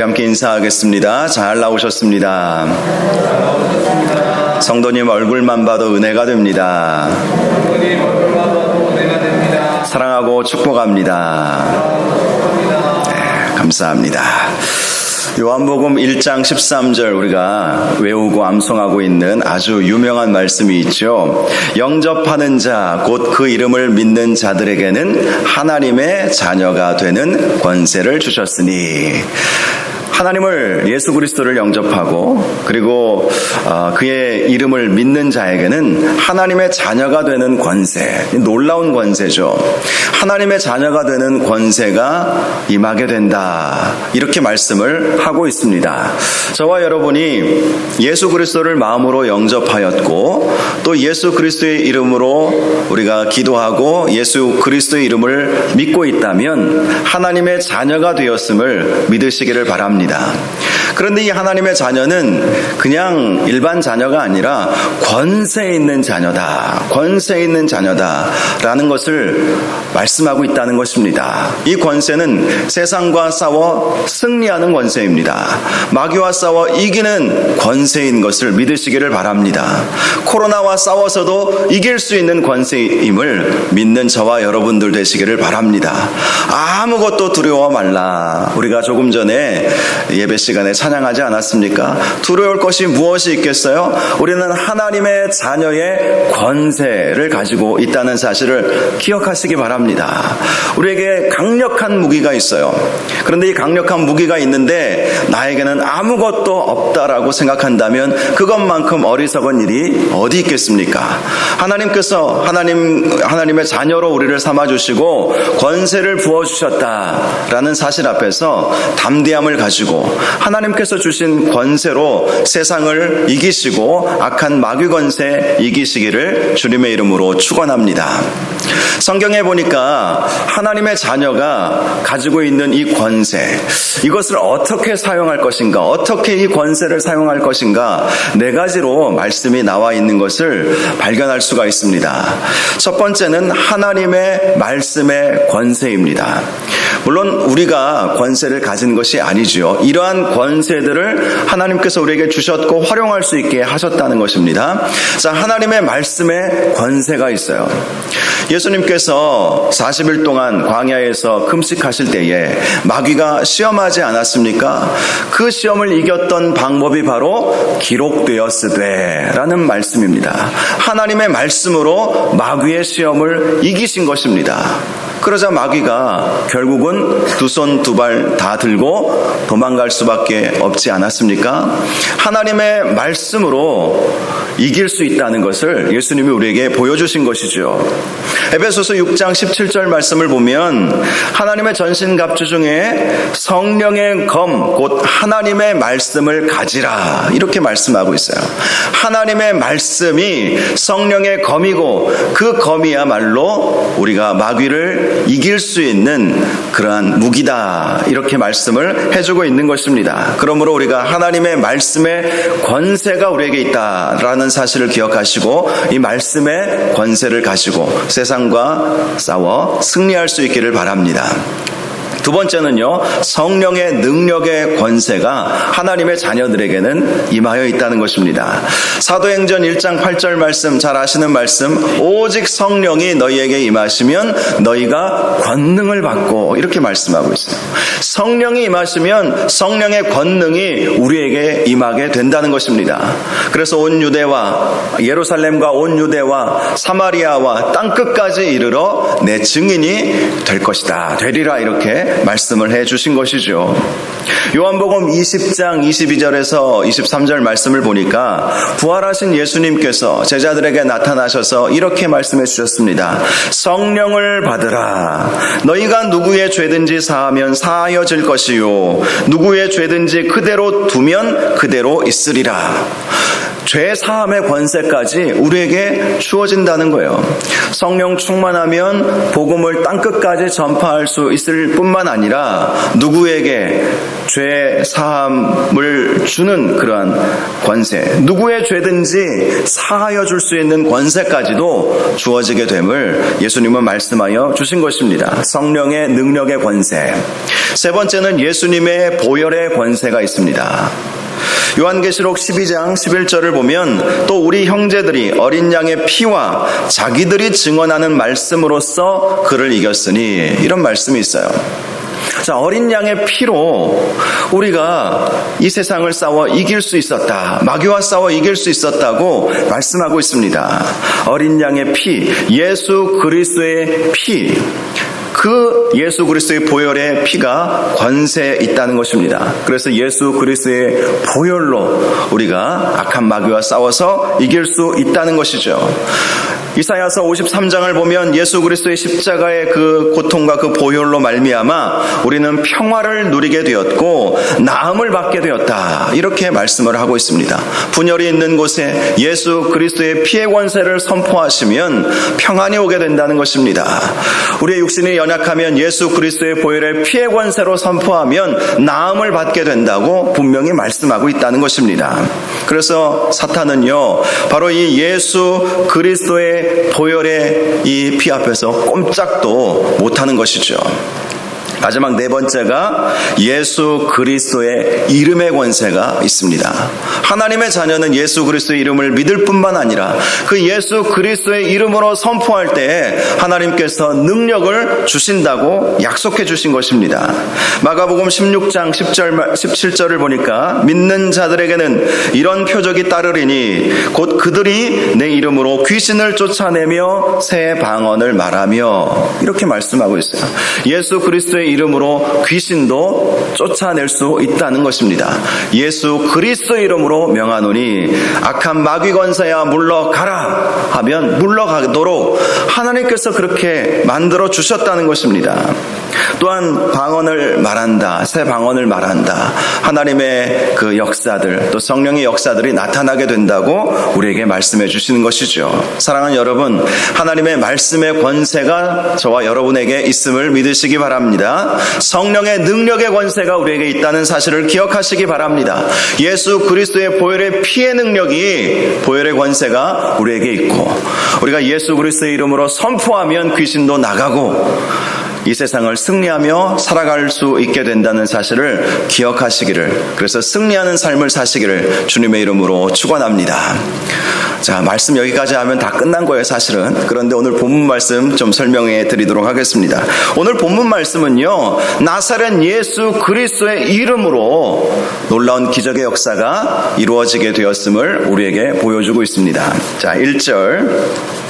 함께 인사하겠습니다. 잘 나오셨습니다. 성도님 얼굴만 봐도 은혜가 됩니다. 사랑하고 축복합니다. 네, 감사합니다. 요한복음 1장 13절 우리가 외우고 암송하고 있는 아주 유명한 말씀이 있죠. 영접하는 자, 곧 그 이름을 믿는 자들에게는 하나님의 자녀가 되는 권세를 주셨으니, 하나님을, 예수 그리스도를 영접하고 그리고 그의 이름을 믿는 자에게는 하나님의 자녀가 되는 권세, 놀라운 권세죠. 하나님의 자녀가 되는 권세가 임하게 된다, 이렇게 말씀을 하고 있습니다. 저와 여러분이 예수 그리스도를 마음으로 영접하였고 또 예수 그리스도의 이름으로 우리가 기도하고 예수 그리스도의 이름을 믿고 있다면 하나님의 자녀가 되었음을 믿으시기를 바랍니다. 그런데 이 하나님의 자녀는 그냥 일반 자녀가 아니라 권세 있는 자녀다, 권세 있는 자녀다라는 것을 말씀하고 있다는 것입니다. 이 권세는 세상과 싸워 승리하는 권세입니다. 마귀와 싸워 이기는 권세인 것을 믿으시기를 바랍니다. 코로나와 싸워서도 이길 수 있는 권세임을 믿는 저와 여러분들 되시기를 바랍니다. 아무것도 두려워 말라. 우리가 조금 전에 예배 시간에 찬양하지 않았습니까? 두려울 것이 무엇이 있겠어요? 우리는 하나님의 자녀의 권세를 가지고 있다는 사실을 기억하시기 바랍니다. 우리에게 강력한 무기가 있어요. 그런데 이 강력한 무기가 있는데 나에게는 아무것도 없다라고 생각한다면 그것만큼 어리석은 일이 어디 있겠습니까? 하나님께서 하나님의 자녀로 우리를 삼아주시고 권세를 부어주셨다라는 사실 앞에서 담대함을 가지고 하나님께서 주신 권세로 세상을 이기시고 악한 마귀 권세 이기시기를 주님의 이름으로 축원합니다. 성경에 보니까 하나님의 자녀가 가지고 있는 이 권세, 이것을 어떻게 사용할 것인가, 어떻게 이 권세를 사용할 것인가, 네 가지로 말씀이 나와 있는 것을 발견할 수가 있습니다. 첫 번째는 하나님의 말씀의 권세입니다. 물론 우리가 권세를 가진 것이 아니죠. 이러한 권세들을 하나님께서 우리에게 주셨고 활용할 수 있게 하셨다는 것입니다. 자, 하나님의 말씀에 권세가 있어요. 예수님께서 40일 동안 광야에서 금식하실 때에 마귀가 시험하지 않았습니까? 그 시험을 이겼던 방법이 바로 기록되었으되 라는 말씀입니다. 하나님의 말씀으로 마귀의 시험을 이기신 것입니다. 그러자 마귀가 결국은 두 손 두 발 다 들고 도망갈 수밖에 없지 않았습니까? 하나님의 말씀으로 이길 수 있다는 것을 예수님이 우리에게 보여주신 것이죠. 에베소서 6장 17절 말씀을 보면 하나님의 전신갑주 중에 성령의 검, 곧 하나님의 말씀을 가지라, 이렇게 말씀하고 있어요. 하나님의 말씀이 성령의 검이고 그 검이야말로 우리가 마귀를 이길 수 있는 그러한 무기다, 이렇게 말씀을 해주고 있는 것입니다. 그러므로 우리가 하나님의 말씀의 권세가 우리에게 있다라는 사실을 기억하시고 이 말씀의 권세를 가지고 세상과 싸워 승리할 수 있기를 바랍니다. 두 번째는요, 성령의 능력의 권세가 하나님의 자녀들에게는 임하여 있다는 것입니다. 사도행전 1장 8절 말씀, 잘 아시는 말씀, 오직 성령이 너희에게 임하시면 너희가 권능을 받고, 이렇게 말씀하고 있어요. 성령이 임하시면 성령의 권능이 우리에게 임하게 된다는 것입니다. 그래서 온 유대와 예루살렘과 온 유대와 사마리아와 땅끝까지 이르러 내 증인이 될 것이다, 되리라, 이렇게 말씀을 해주신 것이죠. 요한복음 20장 22절에서 23절 말씀을 보니까 부활하신 예수님께서 제자들에게 나타나셔서 이렇게 말씀해 주셨습니다. 성령을 받으라. 너희가 누구의 죄든지 사하면 사하여질 것이요 누구의 죄든지 그대로 두면 그대로 있으리라. 죄 사함의 권세까지 우리에게 주어진다는 거예요. 성령 충만하면 복음을 땅끝까지 전파할 수 있을 뿐만 아니라 누구에게 죄 사함을 주는 그러한 권세, 누구의 죄든지 사하여 줄 수 있는 권세까지도 주어지게 됨을 예수님은 말씀하여 주신 것입니다. 성령의 능력의 권세. 세 번째는 예수님의 보혈의 권세가 있습니다. 요한계시록 12장 11절을 보면 또 우리 형제들이 어린 양의 피와 자기들이 증언하는 말씀으로써 그를 이겼으니, 이런 말씀이 있어요. 자, 어린 양의 피로 우리가 이 세상을 싸워 이길 수 있었다, 마귀와 싸워 이길 수 있었다고 말씀하고 있습니다. 어린 양의 피, 예수 그리스도의 피, 그 예수 그리스도의 보혈의 피가 권세에 있다는 것입니다. 그래서 예수 그리스도의 보혈로 우리가 악한 마귀와 싸워서 이길 수 있다는 것이죠. 이사야서 53장을 보면 예수 그리스도의 십자가의 그 고통과 그 보혈로 말미암아 우리는 평화를 누리게 되었고 나음을 받게 되었다, 이렇게 말씀을 하고 있습니다. 분열이 있는 곳에 예수 그리스도의 피의 권세를 선포하시면 평안이 오게 된다는 것입니다. 우리의 육신이 연약하면 예수 그리스도의 보혈의 피의 권세로 선포하면 나음을 받게 된다고 분명히 말씀하고 있다는 것입니다. 그래서 사탄은요, 바로 이 예수 그리스도의 보혈의 이 피 앞에서 꼼짝도 못하는 것이죠. 마지막 네 번째가 예수 그리스도의 이름의 권세가 있습니다. 하나님의 자녀는 예수 그리스도의 이름을 믿을 뿐만 아니라 그 예수 그리스도의 이름으로 선포할 때 하나님께서 능력을 주신다고 약속해 주신 것입니다. 마가복음 16장 17절을 보니까 믿는 자들에게는 이런 표적이 따르리니 곧 그들이 내 이름으로 귀신을 쫓아내며 새 방언을 말하며, 이렇게 말씀하고 있어요. 예수 그리스도의 이름으로 귀신도 쫓아낼 수 있다는 것입니다. 예수 그리스도의 이름으로 명하노니 악한 마귀 권세야 물러가라 하면 물러가도록 하나님께서 그렇게 만들어 주셨다는 것입니다. 또한 방언을 말한다, 새 방언을 말한다, 하나님의 그 역사들, 또 성령의 역사들이 나타나게 된다고 우리에게 말씀해 주시는 것이죠. 사랑하는 여러분, 하나님의 말씀의 권세가 저와 여러분에게 있음을 믿으시기 바랍니다. 성령의 능력의 권세가 우리에게 있다는 사실을 기억하시기 바랍니다. 예수 그리스도의 보혈의 피의 능력이, 보혈의 권세가 우리에게 있고 우리가 예수 그리스도의 이름으로 선포하면 귀신도 나가고 이 세상을 승리하며 살아갈 수 있게 된다는 사실을 기억하시기를, 그래서 승리하는 삶을 사시기를 주님의 이름으로 축원합니다. 자, 말씀 여기까지 하면 다 끝난 거예요, 사실은. 그런데 오늘 본문 말씀 좀 설명해 드리도록 하겠습니다. 오늘 본문 말씀은요, 나사렛 예수 그리스도의 이름으로 놀라운 기적의 역사가 이루어지게 되었음을 우리에게 보여주고 있습니다. 자, 1절.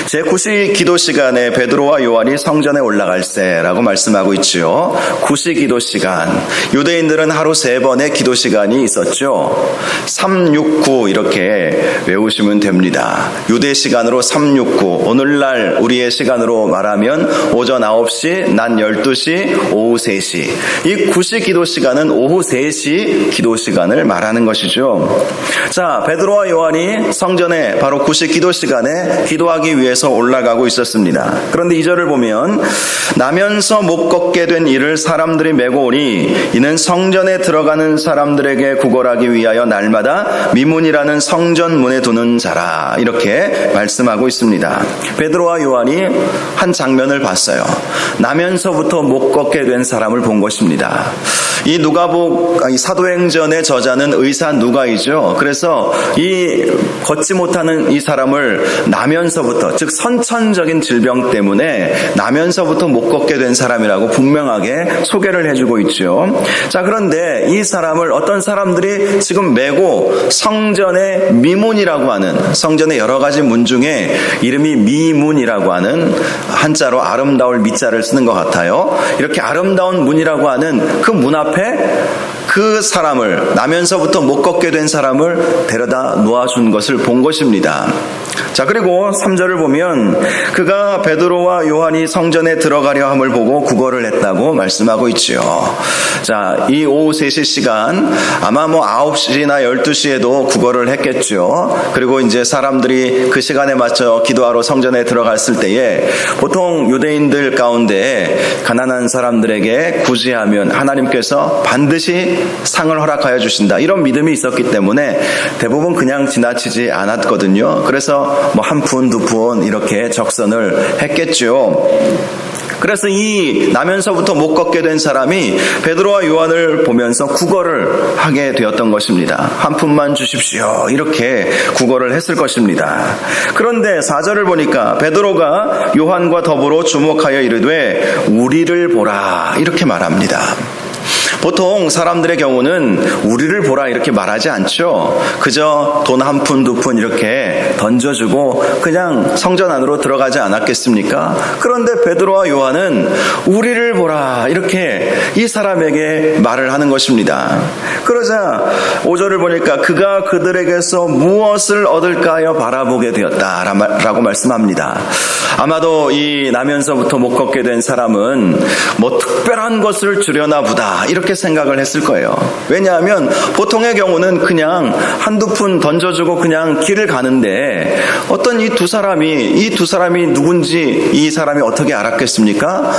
제9시 기도 시간에 베드로와 요한이 성전에 올라갈세라고 말씀하고 있죠. 9시 기도 시간. 유대인들은 하루 3번의 기도 시간이 있었죠. 369 이렇게 외우시면 됩니다. 유대 시간으로 369. 오늘날 우리의 시간으로 말하면 오전 9시, 낮 12시, 오후 3시. 이 9시 기도 시간은 오후 3시 기도 시간을 말하는 것이죠. 자, 베드로와 요한이 성전에 바로 9시 기도 시간에 기도하기 위해서 올라가고 있었습니다. 그런데 2절을 보면 나면서 못 걷게 된 이를 사람들이 메고 오니 이는 성전에 들어가는 사람들에게 구걸하기 위하여 날마다 미문이라는 성전 문에 두는 자라, 이렇게 말씀하고 있습니다. 베드로와 요한이 한 장면을 봤어요. 나면서부터 못 걷게 된 사람을 본 것입니다. 이 사도행전의 저자는 의사 누가이죠. 그래서 이 걷지 못하는 이 사람을 나면서부터, 즉 선천적인 질병 때문에 나면서부터 못 걷게 된 사람이라고 분명하게 소개를 해주고 있죠. 자, 그런데 이 사람을 어떤 사람들이 지금 메고 성전의 미문이라고 하는, 성전의 여러 가지 문 중에 이름이 미문이라고 하는, 한자로 아름다울 미자를 쓰는 것 같아요. 이렇게 아름다운 문이라고 하는 그 문 앞에 그 사람을, 나면서부터 못 걷게 된 사람을 데려다 놓아준 것을 본 것입니다. 자, 그리고 3절을 보면 그가 베드로와 요한이 성전에 들어가려 함을 보고 구걸을 했다고 말씀하고 있지요. 자, 이 오후 3시 시간 아마 9시나 12시에도 구걸을 했겠죠. 그리고 이제 사람들이 그 시간에 맞춰 기도하러 성전에 들어갔을 때에 보통 유대인들 가운데 가난한 사람들에게 구제하면 하나님께서 반드시 상을 허락하여 주신다, 이런 믿음이 있었기 때문에 대부분 그냥 지나치지 않았거든요. 그래서 한 푼, 두 푼 이렇게 적선을 했겠죠. 그래서 이 나면서부터 못 걷게 된 사람이 베드로와 요한을 보면서 구걸을 하게 되었던 것입니다. 한 푼만 주십시오, 이렇게 구걸을 했을 것입니다. 그런데 4절을 보니까 베드로가 요한과 더불어 주목하여 이르되 우리를 보라, 이렇게 말합니다. 보통 사람들의 경우는 우리를 보라 이렇게 말하지 않죠. 그저 돈 한 푼, 두 푼 이렇게 던져주고 그냥 성전 안으로 들어가지 않았겠습니까? 그런데 베드로와 요한은 우리를 보라, 이렇게 이 사람에게 말을 하는 것입니다. 그러자 5절을 보니까 그가 그들에게서 무엇을 얻을까 하여 바라보게 되었다라고 말씀합니다. 아마도 이 나면서부터 못 걷게 된 사람은 특별한 것을 주려나 보다, 이렇게 생각을 했을 거예요. 왜냐하면 보통의 경우는 그냥 한두 푼 던져주고 그냥 길을 가는데 어떤 이 두 사람이 누군지 이 사람이 어떻게 알았겠습니까?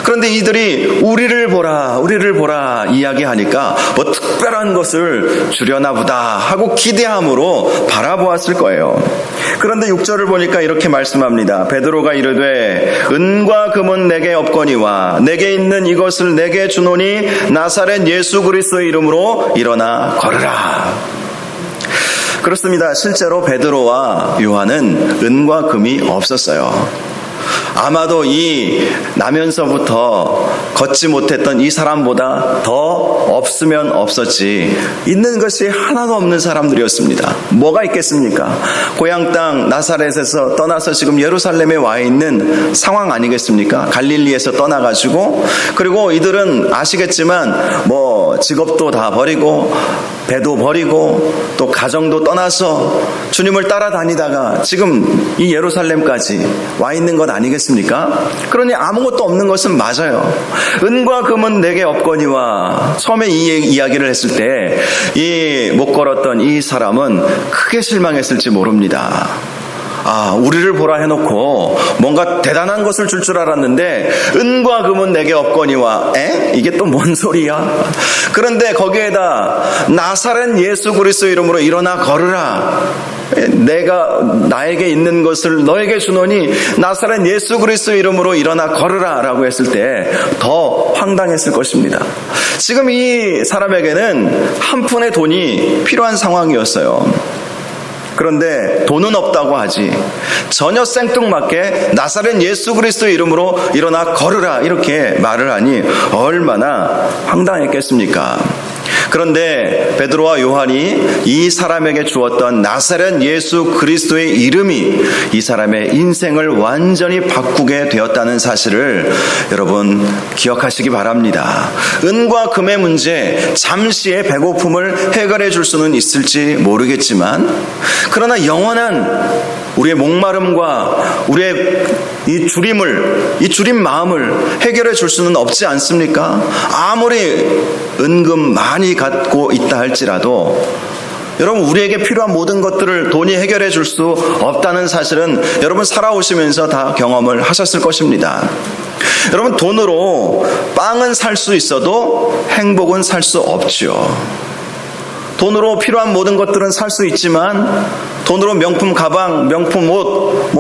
그런데 이들이 우리를 보라 이야기하니까 특별한 것을 주려나 보다 하고 기대함으로 바라보았을 거예요. 그런데 6절을 보니까 이렇게 말씀합니다. 베드로가 이르되 은과 금은 내게 없거니와 내게 있는 이것을 내게 주노니 나사렛 예수 그리스도의 이름으로 일어나 걸으라. 그렇습니다. 실제로 베드로와 요한은 은과 금이 없었어요. 아마도 이 나면서부터 걷지 못했던 이 사람보다 더 없으면 없었지, 있는 것이 하나도 없는 사람들이었습니다. 뭐가 있겠습니까? 고향 땅 나사렛에서 떠나서 지금 예루살렘에 와 있는 상황 아니겠습니까? 갈릴리에서 떠나가지고, 그리고 이들은 아시겠지만 직업도 다 버리고 배도 버리고 또 가정도 떠나서 주님을 따라다니다가 지금 이 예루살렘까지 와 있는 것 아니겠습니까? 그러니 아무것도 없는 것은 맞아요. 은과 금은 내게 없거니와, 처음에 이 이야기를 했을 때 이 못 걸었던 이 사람은 크게 실망했을지 모릅니다. 우리를 보라 해놓고 뭔가 대단한 것을 줄 알았는데 은과 금은 내게 없거니와, 이게 또 뭔 소리야? 그런데 거기에다 나사렛 예수 그리스도 이름으로 일어나 걸으라, 나에게 있는 것을 너에게 주노니 나사렛 예수 그리스도 이름으로 일어나 걸으라 라고 했을 때 더 황당했을 것입니다. 지금 이 사람에게는 한 푼의 돈이 필요한 상황이었어요. 그런데 돈은 없다고 하지 전혀 생뚱맞게 나사렛 예수 그리스도 이름으로 일어나 걸으라, 이렇게 말을 하니 얼마나 황당했겠습니까? 그런데 베드로와 요한이 이 사람에게 주었던 나사렛 예수 그리스도의 이름이 이 사람의 인생을 완전히 바꾸게 되었다는 사실을 여러분 기억하시기 바랍니다. 은과 금의 문제, 잠시의 배고픔을 해결해 줄 수는 있을지 모르겠지만, 그러나 영원한 우리의 목마름과 우리의 이 주림 마음을 해결해 줄 수는 없지 않습니까? 아무리 은금 많이 갖고 있다 할지라도 여러분, 우리에게 필요한 모든 것들을 돈이 해결해 줄 수 없다는 사실은 여러분 살아오시면서 다 경험을 하셨을 것입니다. 여러분, 돈으로 빵은 살 수 있어도 행복은 살 수 없죠. 돈으로 필요한 모든 것들은 살 수 있지만, 돈으로 명품 가방, 명품 옷,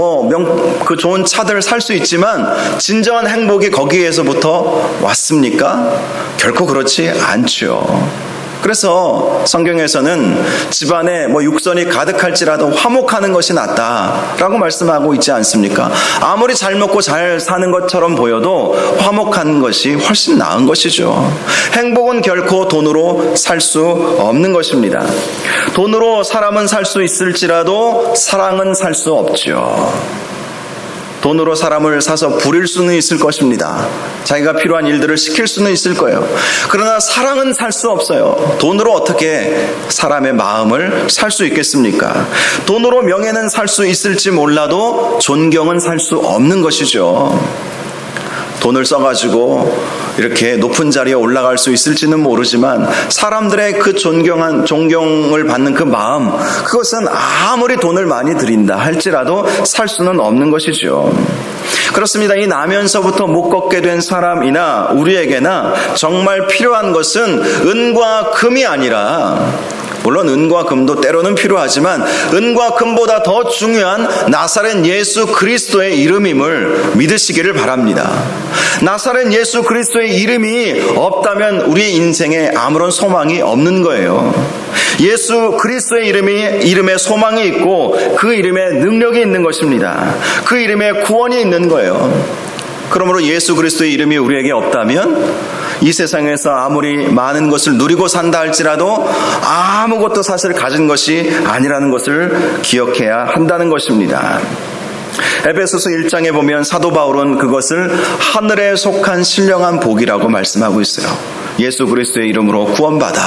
그 좋은 차들 살 수 있지만 진정한 행복이 거기에서부터 왔습니까? 결코 그렇지 않죠. 그래서 성경에서는 집안에 육선이 가득할지라도 화목하는 것이 낫다라고 말씀하고 있지 않습니까? 아무리 잘 먹고 잘 사는 것처럼 보여도 화목한 것이 훨씬 나은 것이죠. 행복은 결코 돈으로 살 수 없는 것입니다. 돈으로 사람은 살 수 있을지라도 사랑은 살 수 없죠. 돈으로 사람을 사서 부릴 수는 있을 것입니다. 자기가 필요한 일들을 시킬 수는 있을 거예요. 그러나 사랑은 살 수 없어요. 돈으로 어떻게 사람의 마음을 살 수 있겠습니까? 돈으로 명예는 살 수 있을지 몰라도 존경은 살 수 없는 것이죠. 돈을 써가지고 이렇게 높은 자리에 올라갈 수 있을지는 모르지만 사람들의 그 존경을 받는 그 마음, 그것은 아무리 돈을 많이 들인다 할지라도 살 수는 없는 것이죠. 그렇습니다. 이 나면서부터 못 걷게 된 사람이나 우리에게나 정말 필요한 것은 은과 금이 아니라, 물론 은과 금도 때로는 필요하지만 은과 금보다 더 중요한 나사렛 예수 그리스도의 이름임을 믿으시기를 바랍니다. 나사렛 예수 그리스도의 이름이 없다면 우리의 인생에 아무런 소망이 없는 거예요. 예수 그리스도의 이름에 소망이 있고 그 이름에 능력이 있는 것입니다. 그 이름에 구원이 있는 거예요. 그러므로 예수 그리스도의 이름이 우리에게 없다면 이 세상에서 아무리 많은 것을 누리고 산다 할지라도 아무것도 사실 가진 것이 아니라는 것을 기억해야 한다는 것입니다. 에베소서 1장에 보면 사도 바울은 그것을 하늘에 속한 신령한 복이라고 말씀하고 있어요. 예수 그리스도의 이름으로 구원받아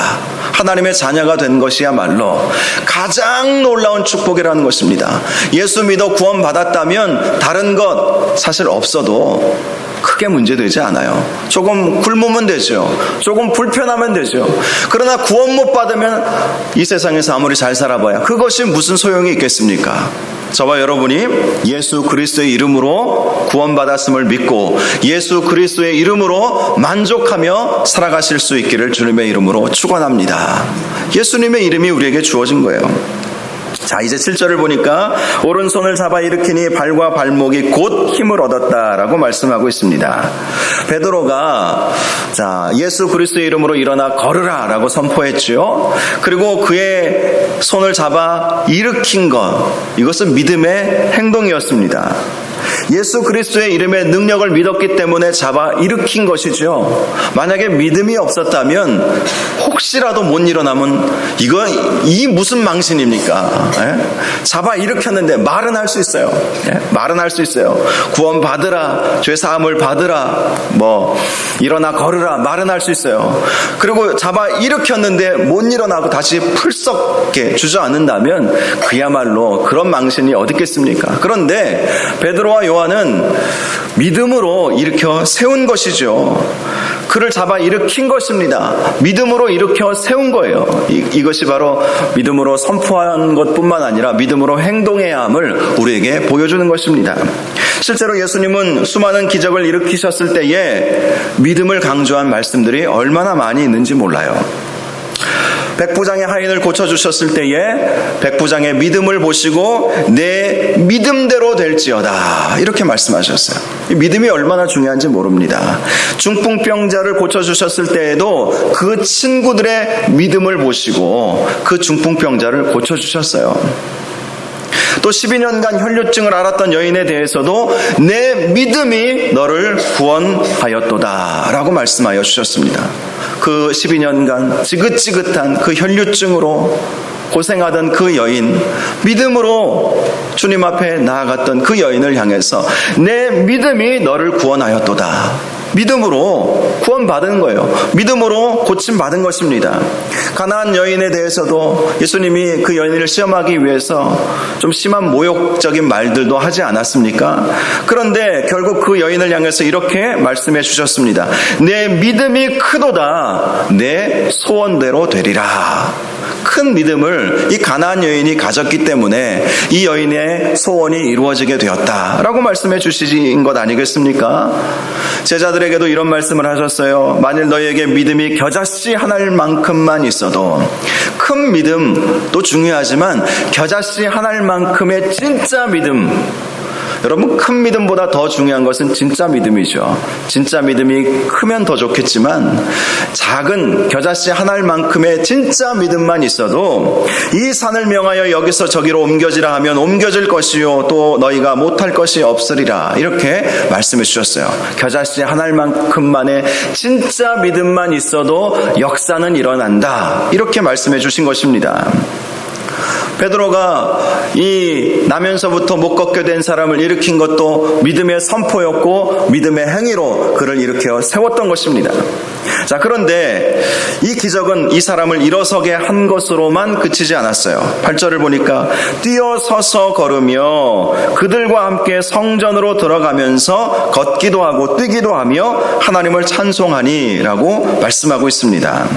하나님의 자녀가 된 것이야말로 가장 놀라운 축복이라는 것입니다. 예수 믿어 구원받았다면 다른 것 사실 없어도 크게 문제되지 않아요. 조금 굶으면 되죠. 조금 불편하면 되죠. 그러나 구원 못 받으면 이 세상에서 아무리 잘 살아봐야 그것이 무슨 소용이 있겠습니까? 저와 여러분이 예수 그리스도의 이름으로 구원받았음을 믿고 예수 그리스도의 이름으로 만족하며 살아가실 수 있기를 주님의 이름으로 축원합니다. 예수님의 이름이 우리에게 주어진 거예요. 자, 이제 7절을 보니까 오른손을 잡아 일으키니 발과 발목이 곧 힘을 얻었다라고 말씀하고 있습니다. 베드로가 예수 그리스도의 이름으로 일어나 걸으라 라고 선포했죠. 그리고 그의 손을 잡아 일으킨 것, 이것은 믿음의 행동이었습니다. 예수 그리스도의 이름의 능력을 믿었기 때문에 잡아 일으킨 것이죠. 만약에 믿음이 없었다면 혹시라도 못 일어나면 이 무슨 망신입니까? 잡아 일으켰는데 말은 할 수 있어요. 말은 할 수 있어요. 구원 받으라, 죄 사함을 받으라, 일어나 걸으라, 말은 할 수 있어요. 그리고 잡아 일으켰는데 못 일어나고 다시 풀썩 주저앉는다면 그야말로 그런 망신이 어디 있겠습니까? 그런데 베드로와 요한은 믿음으로 일으켜 세운 것이죠. 그를 잡아 일으킨 것입니다. 믿음으로 일으켜 세운 거예요. 이것이 바로 믿음으로 선포한 것뿐만 아니라 믿음으로 행동해야 함을 우리에게 보여주는 것입니다. 실제로 예수님은 수많은 기적을 일으키셨을 때에 믿음을 강조한 말씀들이 얼마나 많이 있는지 몰라요. 백부장의 하인을 고쳐주셨을 때에 백부장의 믿음을 보시고 내 믿음대로 될지어다 이렇게 말씀하셨어요. 믿음이 얼마나 중요한지 모릅니다. 중풍병자를 고쳐주셨을 때에도 그 친구들의 믿음을 보시고 그 중풍병자를 고쳐주셨어요. 또 12년간 혈류증을 앓았던 여인에 대해서도 내 믿음이 너를 구원하였도다 라고 말씀하여 주셨습니다. 그 12년간 지긋지긋한 그 혈류증으로 고생하던 그 여인, 믿음으로 주님 앞에 나아갔던 그 여인을 향해서 내 믿음이 너를 구원하였도다. 믿음으로 구원받은 거예요. 믿음으로 고침받은 것입니다. 가나안 여인에 대해서도 예수님이 그 여인을 시험하기 위해서 좀 심한 모욕적인 말들도 하지 않았습니까? 그런데 결국 그 여인을 향해서 이렇게 말씀해 주셨습니다. 내 믿음이 크도다. 내 소원대로 되리라. 큰 믿음을 이 가나안 여인이 가졌기 때문에 이 여인의 소원이 이루어지게 되었다라고 말씀해 주신 것 아니겠습니까? 제자들에게도 이런 말씀을 하셨어요. 만일 너희에게 믿음이 겨자씨 하나만큼만 있어도, 큰 믿음도 중요하지만 겨자씨 하나만큼의 진짜 믿음, 여러분, 큰 믿음보다 더 중요한 것은 진짜 믿음이죠. 진짜 믿음이 크면 더 좋겠지만 작은 겨자씨 하나만큼의 진짜 믿음만 있어도 이 산을 명하여 여기서 저기로 옮겨지라 하면 옮겨질 것이요 또 너희가 못할 것이 없으리라 이렇게 말씀해 주셨어요. 겨자씨 하나만큼만의 진짜 믿음만 있어도 역사는 일어난다 이렇게 말씀해 주신 것입니다. 베드로가 이 나면서부터 못 걷게 된 사람을 일으킨 것도 믿음의 선포였고 믿음의 행위로 그를 일으켜 세웠던 것입니다. 자, 그런데 이 기적은 이 사람을 일어서게 한 것으로만 그치지 않았어요. 8절을 보니까 뛰어서서 걸으며 그들과 함께 성전으로 들어가면서 걷기도 하고 뛰기도 하며 하나님을 찬송하니라고 말씀하고 있습니다.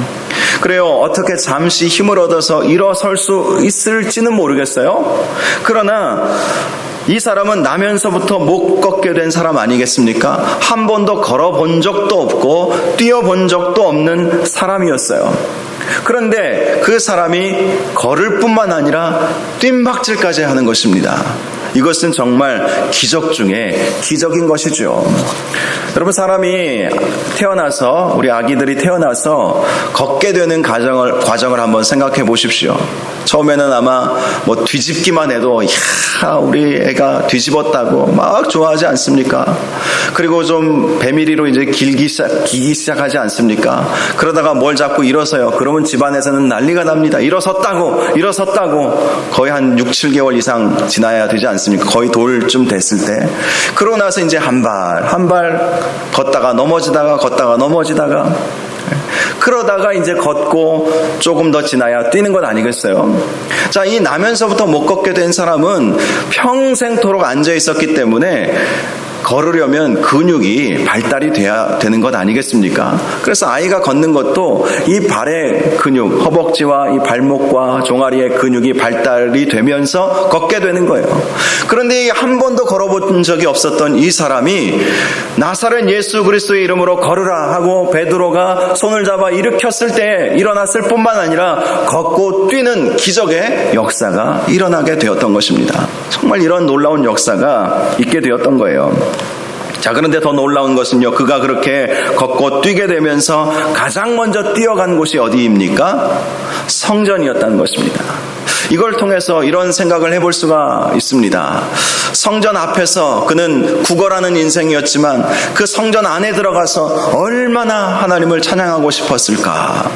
그래요, 어떻게 잠시 힘을 얻어서 일어설 수 있을지는 모르겠어요. 그러나 이 사람은 나면서부터 못 걷게 된 사람 아니겠습니까? 한 번도 걸어본 적도 없고 뛰어본 적도 없는 사람이었어요. 그런데 그 사람이 걸을 뿐만 아니라 뜀박질까지 하는 것입니다. 이것은 정말 기적 중에 기적인 것이죠. 여러분, 사람이 태어나서, 우리 아기들이 태어나서 걷게 되는 과정을 한번 생각해 보십시오. 처음에는 아마 뭐 뒤집기만 해도 우리 애가 뒤집었다고 막 좋아하지 않습니까? 그리고 좀 배밀이로 이제 기기 시작하지 않습니까? 그러다가 뭘 자꾸 일어서요. 그러면 집안에서는 난리가 납니다. 일어섰다고 거의 한 6, 7개월 이상 지나야 되지 않습니까? 거의 돌쯤 됐을 때. 그러고 나서 이제 한 발 걷다가 넘어지다가 그러다가 이제 걷고 조금 더 지나야 뛰는 것 아니겠어요? 자, 이 나면서부터 못 걷게 된 사람은 평생토록 앉아 있었기 때문에 걸으려면 근육이 발달이 돼야 되는 것 아니겠습니까? 그래서 아이가 걷는 것도 이 발의 근육, 허벅지와 이 발목과 종아리의 근육이 발달이 되면서 걷게 되는 거예요. 그런데 한 번도 걸어본 적이 없었던 이 사람이 나사렛 예수 그리스도의 이름으로 걸으라 하고 베드로가 손을 잡아 일으켰을 때 일어났을 뿐만 아니라 걷고 뛰는 기적의 역사가 일어나게 되었던 것입니다. 정말 이런 놀라운 역사가 있게 되었던 거예요. 자, 그런데 더 놀라운 것은요, 그가 그렇게 걷고 뛰게 되면서 가장 먼저 뛰어간 곳이 어디입니까? 성전이었다는 것입니다. 이걸 통해서 이런 생각을 해볼 수가 있습니다. 성전 앞에서 그는 구걸하는 인생이었지만 그 성전 안에 들어가서 얼마나 하나님을 찬양하고 싶었을까.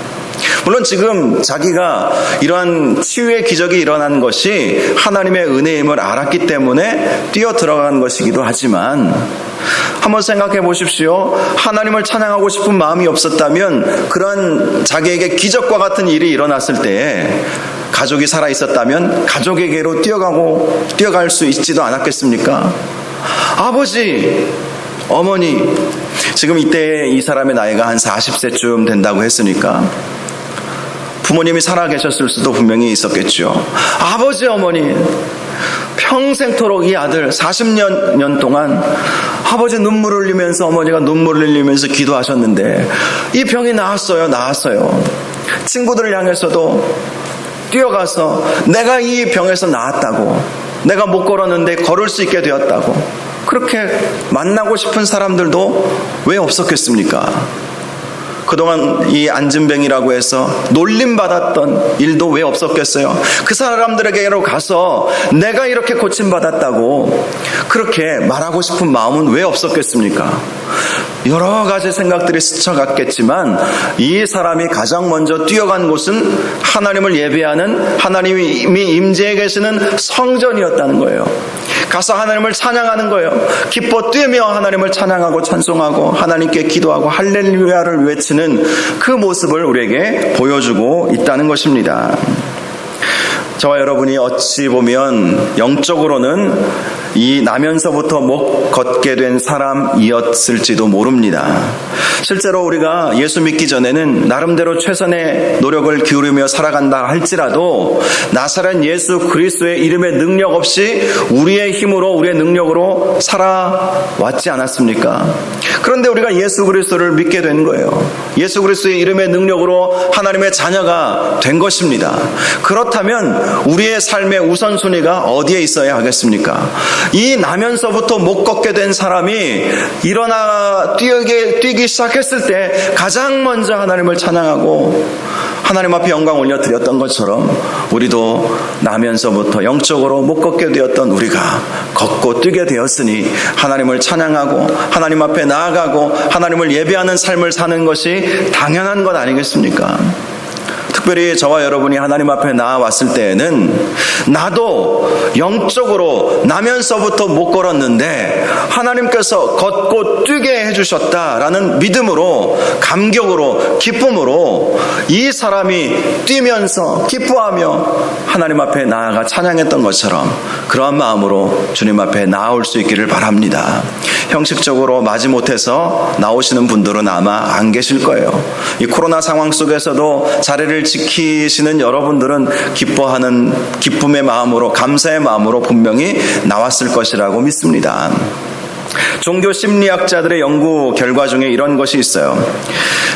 물론 지금 자기가 이러한 치유의 기적이 일어난 것이 하나님의 은혜임을 알았기 때문에 뛰어 들어간 것이기도 하지만, 한번 생각해 보십시오. 하나님을 찬양하고 싶은 마음이 없었다면 그런 자기에게 기적과 같은 일이 일어났을 때 가족이 살아있었다면 가족에게로 뛰어갈 수 있지도 않았겠습니까? 아버지, 어머니, 지금 이때 이 사람의 나이가 한 40세쯤 된다고 했으니까 부모님이 살아계셨을 수도 분명히 있었겠죠. 아버지, 어머니, 평생토록 이 아들 40년 동안 아버지 눈물을 흘리면서 어머니가 눈물을 흘리면서 기도하셨는데 이 병이 나았어요. 친구들을 향해서도 뛰어가서 내가 이 병에서 나았다고, 내가 못 걸었는데 걸을 수 있게 되었다고, 그렇게 만나고 싶은 사람들도 왜 없었겠습니까? 그동안 이 안진뱅이라고 해서 놀림받았던 일도 왜 없었겠어요? 그 사람들에게로 가서 내가 이렇게 고침받았다고 그렇게 말하고 싶은 마음은 왜 없었겠습니까? 여러 가지 생각들이 스쳐갔겠지만 이 사람이 가장 먼저 뛰어간 곳은 하나님을 예배하는, 하나님이 임재해 계시는 성전이었다는 거예요. 가서 하나님을 찬양하는 거예요. 기뻐 뛰며 하나님을 찬양하고 찬송하고 하나님께 기도하고 할렐루야를 외치는 그 모습을 우리에게 보여주고 있다는 것입니다. 저와 여러분이 어찌 보면 영적으로는 이 나면서부터 못 걷게 된 사람이었을지도 모릅니다. 실제로 우리가 예수 믿기 전에는 나름대로 최선의 노력을 기울이며 살아간다 할지라도 나사렛 예수 그리스도의 이름의 능력 없이 우리의 힘으로, 우리의 능력으로 살아왔지 않았습니까? 그런데 우리가 예수 그리스도를 믿게 된 거예요. 예수 그리스도의 이름의 능력으로 하나님의 자녀가 된 것입니다. 그렇다면 우리의 삶의 우선순위가 어디에 있어야 하겠습니까? 이 나면서부터 못 걷게 된 사람이 일어나 뛰기 시작했을 때 가장 먼저 하나님을 찬양하고 하나님 앞에 영광 올려드렸던 것처럼 우리도 나면서부터 영적으로 못 걷게 되었던 우리가 걷고 뛰게 되었으니 하나님을 찬양하고 하나님 앞에 나아가고 하나님을 예배하는 삶을 사는 것이 당연한 것 아니겠습니까? 특별히 저와 여러분이 하나님 앞에 나아왔을 때에는 나도 영적으로 나면서부터 못 걸었는데 하나님께서 걷고 뛰게 해주셨다라는 믿음으로, 감격으로, 기쁨으로 이 사람이 뛰면서 기뻐하며 하나님 앞에 나아가 찬양했던 것처럼 그러한 마음으로 주님 앞에 나아올 수 있기를 바랍니다. 형식적으로 마지못해서 나오시는 분들은 아마 안 계실 거예요. 이 코로나 상황 속에서도 자리를 지키시는 여러분들은 기뻐하는 기쁨의 마음으로, 감사의 마음으로 분명히 나왔을 것이라고 믿습니다. 종교 심리학자들의 연구 결과 중에 이런 것이 있어요.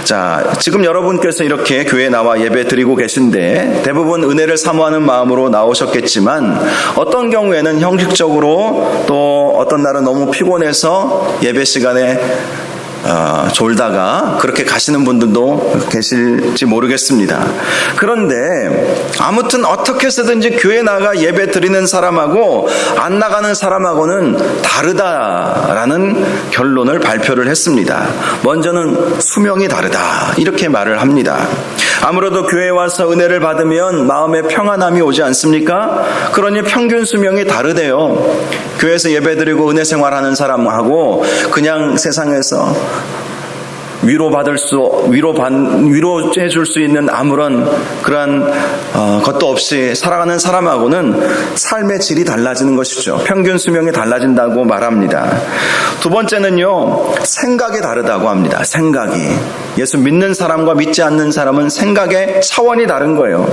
자, 지금 여러분께서 이렇게 교회에 나와 예배 드리고 계신데 대부분 은혜를 사모하는 마음으로 나오셨겠지만 어떤 경우에는 형식적으로, 또 어떤 날은 너무 피곤해서 예배 시간에 졸다가 그렇게 가시는 분들도 계실지 모르겠습니다. 그런데 아무튼 어떻게 해서든지 교회 나가 예배 드리는 사람하고 안 나가는 사람하고는 다르다라는 결론을 발표를 했습니다. 먼저는 수명이 다르다, 이렇게 말을 합니다. 아무래도 교회에 와서 은혜를 받으면 마음에 평안함이 오지 않습니까? 그러니 평균 수명이 다르대요. 교회에서 예배드리고 은혜 생활하는 사람하고 그냥 세상에서 위로해 줄 수 있는 아무런 그러한 것도 없이 살아가는 사람하고는 삶의 질이 달라지는 것이죠. 평균 수명이 달라진다고 말합니다. 두 번째는요, 생각이 다르다고 합니다. 생각이. 예수 믿는 사람과 믿지 않는 사람은 생각의 차원이 다른 거예요.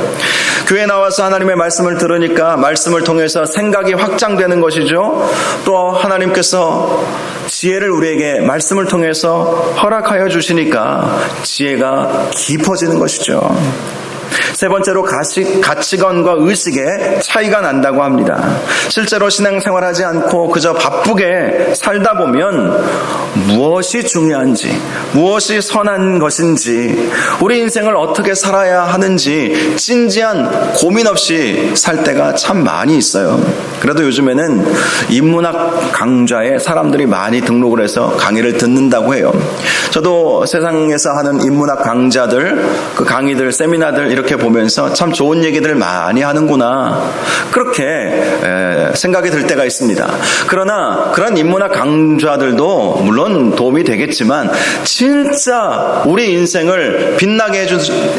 교회에 나와서 하나님의 말씀을 들으니까 말씀을 통해서 생각이 확장되는 것이죠. 또 하나님께서 지혜를 우리에게 말씀을 통해서 허락하여 주시니까 지혜가 깊어지는 것이죠. 세 번째로 가치관과 의식에 차이가 난다고 합니다. 실제로 신앙생활하지 않고 그저 바쁘게 살다 보면 무엇이 중요한지, 무엇이 선한 것인지, 우리 인생을 어떻게 살아야 하는지 진지한 고민 없이 살 때가 참 많이 있어요. 그래도 요즘에는 인문학 강좌에 사람들이 많이 등록을 해서 강의를 듣는다고 해요. 저도 세상에서 하는 인문학 강좌들, 그 강의들, 세미나들 이렇게 보면서 참 좋은 얘기들 많이 하는구나, 그렇게 생각이 들 때가 있습니다. 그러나 그런 인문학 강좌들도 물론 도움이 되겠지만 진짜 우리 인생을 빛나게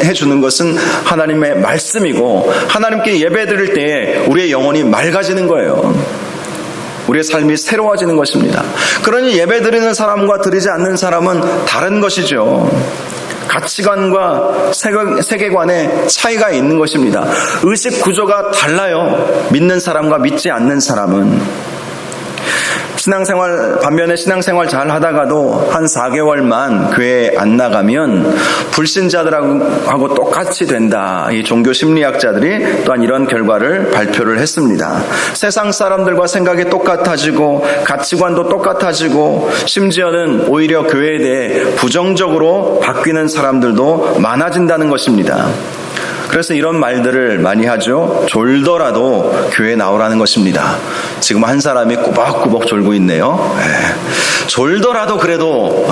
해주는 것은 하나님의 말씀이고, 하나님께 예배드릴 때에 우리의 영혼이 맑아지는 거예요. 우리의 삶이 새로워지는 것입니다. 그러니 예배드리는 사람과 드리지 않는 사람은 다른 것이죠. 가치관과 세계관의 차이가 있는 것입니다. 의식 구조가 달라요. 믿는 사람과 믿지 않는 사람은. 반면에 신앙생활 잘 하다가도 한 4개월만 교회에 안 나가면 불신자들하고 똑같이 된다. 이 종교 심리학자들이 또한 이런 결과를 발표를 했습니다. 세상 사람들과 생각이 똑같아지고 가치관도 똑같아지고 심지어는 오히려 교회에 대해 부정적으로 바뀌는 사람들도 많아진다는 것입니다. 그래서 이런 말들을 많이 하죠. 졸더라도 교회에 나오라는 것입니다. 지금 한 사람이 꾸벅꾸벅 졸고 있네요. 졸더라도 그래도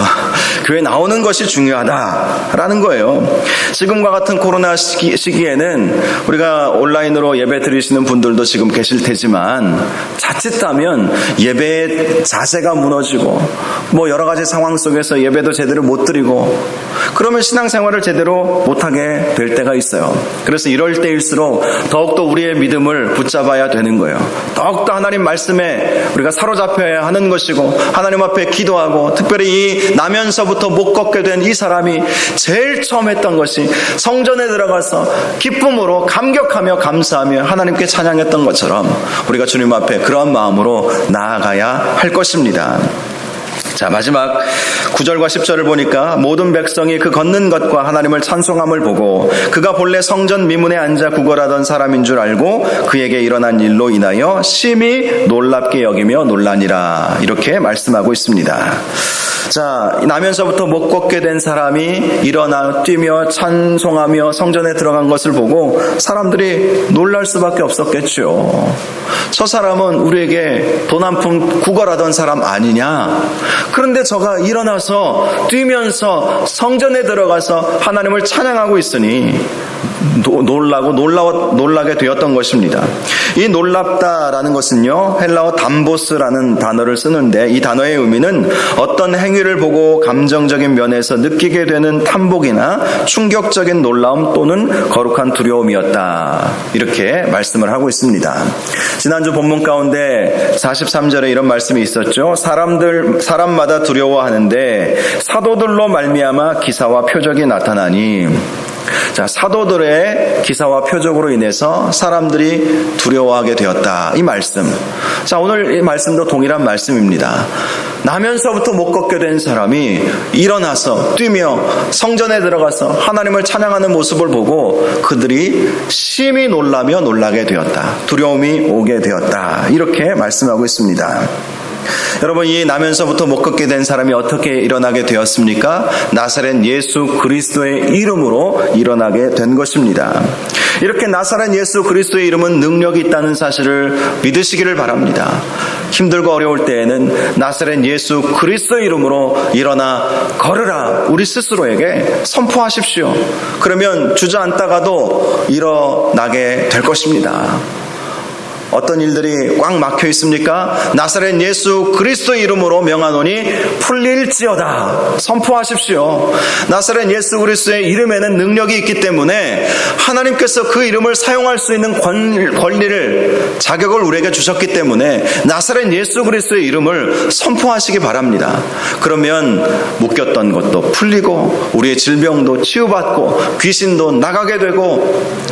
교회 나오는 것이 중요하다라는 거예요. 지금과 같은 코로나 시기에는 우리가 온라인으로 예배 드리시는 분들도 지금 계실 테지만 자칫하면 예배의 자세가 무너지고 여러 가지 상황 속에서 예배도 제대로 못 드리고 그러면 신앙생활을 제대로 못하게 될 때가 있어요. 그래서 이럴 때일수록 더욱더 우리의 믿음을 붙잡아야 되는 거예요. 더욱더 하나님 말씀에 우리가 사로잡혀야 하는 것이고, 하나님 앞에 기도하고, 특별히 이 나면서부터 못 걷게 된 이 사람이 제일 처음 했던 것이 성전에 들어가서 기쁨으로 감격하며 감사하며 하나님께 찬양했던 것처럼 우리가 주님 앞에 그런 마음으로 나아가야 할 것입니다. 자, 마지막 9절과 10절을 보니까 모든 백성이 그 걷는 것과 하나님을 찬송함을 보고 그가 본래 성전 미문에 앉아 구걸하던 사람인 줄 알고 그에게 일어난 일로 인하여 심히 놀랍게 여기며 놀라니라, 이렇게 말씀하고 있습니다. 자, 나면서부터 못 걷게 된 사람이 일어나 뛰며 찬송하며 성전에 들어간 것을 보고 사람들이 놀랄 수밖에 없었겠죠. 저 사람은 우리에게 돈 한 푼 구걸하던 사람 아니냐? 그런데 저가 일어나서 뛰면서 성전에 들어가서 하나님을 찬양하고 있으니 놀라게 되었던 것입니다. 이 놀랍다라는 것은요, 헬라어 담보스라는 단어를 쓰는데 이 단어의 의미는 어떤 행위를 보고 감정적인 면에서 느끼게 되는 탐복이나 충격적인 놀라움 또는 거룩한 두려움이었다. 이렇게 말씀을 하고 있습니다. 지난주 본문 가운데 43절에 이런 말씀이 있었죠. 사람마다 두려워하는데 사도들로 말미암아 기사와 표적이 나타나니. 자, 사도들의 기사와 표적으로 인해서 사람들이 두려워하게 되었다. 이 말씀. 자, 오늘 이 말씀도 동일한 말씀입니다. 나면서부터 못 걷게 된 사람이 일어나서 뛰며 성전에 들어가서 하나님을 찬양하는 모습을 보고 그들이 심히 놀라며 놀라게 되었다. 두려움이 오게 되었다. 이렇게 말씀하고 있습니다. 여러분, 이 나면서부터 못 걷게 된 사람이 어떻게 일어나게 되었습니까? 나사렛 예수 그리스도의 이름으로 일어나게 된 것입니다. 이렇게 나사렛 예수 그리스도의 이름은 능력이 있다는 사실을 믿으시기를 바랍니다. 힘들고 어려울 때에는 나사렛 예수 그리스도의 이름으로 일어나 걸으라 우리 스스로에게 선포하십시오. 그러면 주저앉다가도 일어나게 될 것입니다. 어떤 일들이 꽉 막혀 있습니까? 나사렛 예수 그리스도의 이름으로 명하노니 풀릴지어다. 선포하십시오. 나사렛 예수 그리스도의 이름에는 능력이 있기 때문에 하나님께서 그 이름을 사용할 수 있는 권리를, 자격을 우리에게 주셨기 때문에 나사렛 예수 그리스도의 이름을 선포하시기 바랍니다. 그러면 묶였던 것도 풀리고 우리의 질병도 치유받고 귀신도 나가게 되고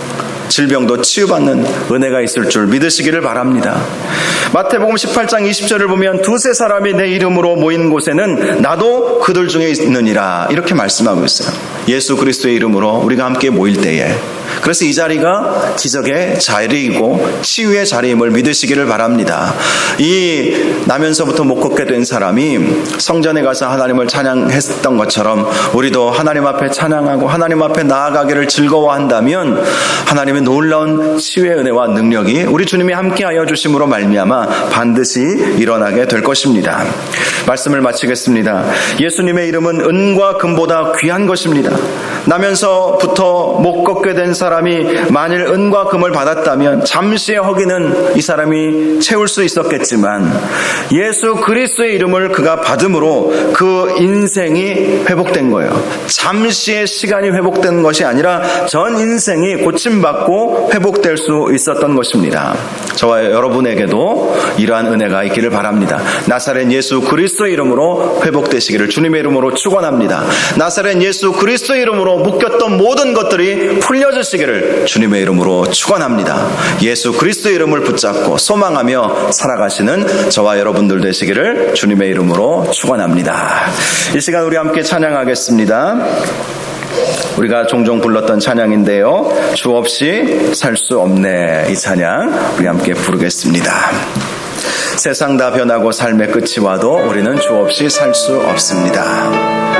질병도 치유받는 은혜가 있을 줄 믿으시기를 바랍니다. 마태복음 18장 20절을 보면 두세 사람이 내 이름으로 모인 곳에는 나도 그들 중에 있느니라. 이렇게 말씀하고 있어요. 예수 그리스도의 이름으로 우리가 함께 모일 때에. 그래서 이 자리가 기적의 자리이고 치유의 자리임을 믿으시기를 바랍니다. 이 나면서부터 못 걷게 된 사람이 성전에 가서 하나님을 찬양했던 것처럼 우리도 하나님 앞에 찬양하고 하나님 앞에 나아가기를 즐거워한다면 하나님의 놀라운 치유의 은혜와 능력이 우리 주님이 함께하여 주심으로 말미암아 반드시 일어나게 될 것입니다. 말씀을 마치겠습니다. 예수님의 이름은 은과 금보다 귀한 것입니다. 나면서부터 못 걷게 된 사람이 만일 은과 금을 받았다면 잠시의 허기는 이 사람이 채울 수 있었겠지만 예수 그리스도의 이름을 그가 받음으로 그 인생이 회복된 거예요. 잠시의 시간이 회복된 것이 아니라 전 인생이 고침받고 회복될 수 있었던 것입니다. 저와 여러분에게도 이러한 은혜가 있기를 바랍니다. 나사렛 예수 그리스도의 이름으로 회복되시기를 주님의 이름으로 축원합니다. 나사렛 예수 그리스도의 이름으로 묶였던 모든 것들이 풀려지시기를 주님의 이름으로 축원합니다. 예수 그리스도의 이름을 붙잡고 소망하며 살아가시는 저와 여러분들 되시기를 주님의 이름으로 축원합니다. 이 시간 우리 함께 찬양하겠습니다. 우리가 종종 불렀던 찬양인데요. 주 없이 살 수 없네. 이 찬양 우리 함께 부르겠습니다. 세상 다 변하고 삶의 끝이 와도 우리는 주 없이 살 수 없습니다.